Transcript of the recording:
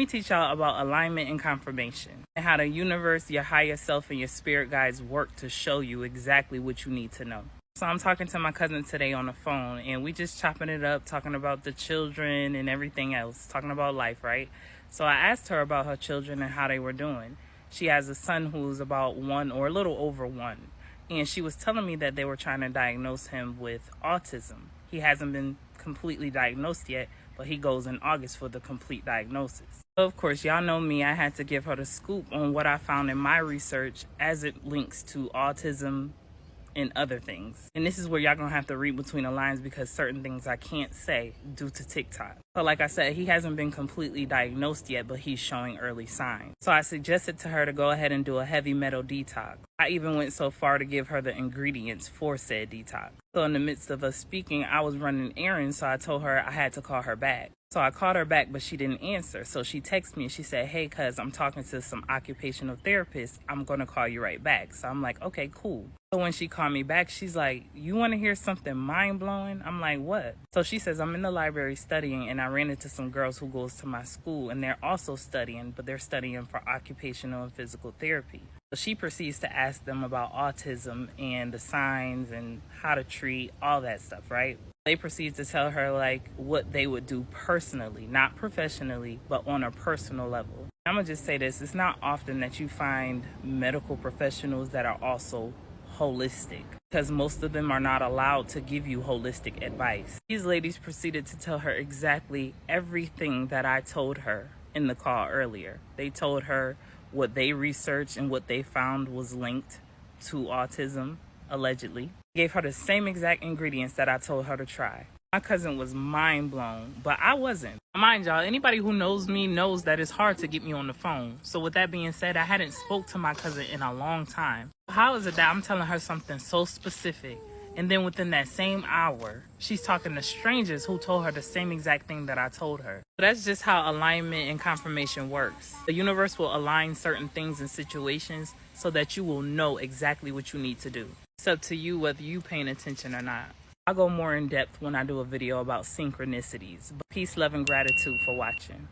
me teach y'all about alignment and confirmation and how the universe, your higher self, and your spirit guides work to show you exactly what you need to know. So I'm talking to my cousin today on the phone, and we just chopping it up, talking about the children and everything else, talking about life, right? So I asked her about her children and how they were doing. She has a son who's about 1 or a little over 1, and she was telling me that they were trying to diagnose him with autism. He hasn't been completely diagnosed yet, but he goes in August for the complete diagnosis. So of course, y'all know me, I had to give her the scoop on what I found in my research as it links to autism and other things. And this is where y'all gonna have to read between the lines because certain things I can't say due to TikTok. So like I said, he hasn't been completely diagnosed yet, but he's showing early signs. So I suggested to her to go ahead and do a heavy metal detox. I even went so far to give her the ingredients for said detox. So in the midst of us speaking, I was running errands, so I told her I had to call her back. So I called her back, but she didn't answer. So she texted me and she said, "Hey, cuz I'm talking to some occupational therapist. I'm going to call you right back." So I'm like, okay, cool. So when she called me back, she's like, "You want to hear something mind-blowing?" I'm like, "What?" So she says, "I'm in the library studying, and I ran into some girls who goes to my school, and they're also studying, but they're studying for occupational and physical therapy." So she proceeds to ask them about autism and the signs and how to treat all that stuff, right? They proceed to tell her like what they would do personally, not professionally, but on a personal level. I'm gonna just say this, it's not often that you find medical professionals that are also holistic, because most of them are not allowed to give you holistic advice. These ladies proceeded to tell her exactly everything that I told her in the call earlier. They told her what they researched and what they found was linked to autism, allegedly. Gave her the same exact ingredients that I told her to try. My cousin was mind blown, but I wasn't. Mind y'all, anybody who knows me knows that it's hard to get me on the phone. So with that being said, I hadn't spoke to my cousin in a long time. How is it that I'm telling her something so specific, and then within that same hour, she's talking to strangers who told her the same exact thing that I told her? So that's just how alignment and confirmation works. The universe will align certain things and situations so that you will know exactly what you need to do. It's up to you whether you paying attention or not. I'll go more in depth when I do a video about synchronicities. Peace, love, and gratitude for watching.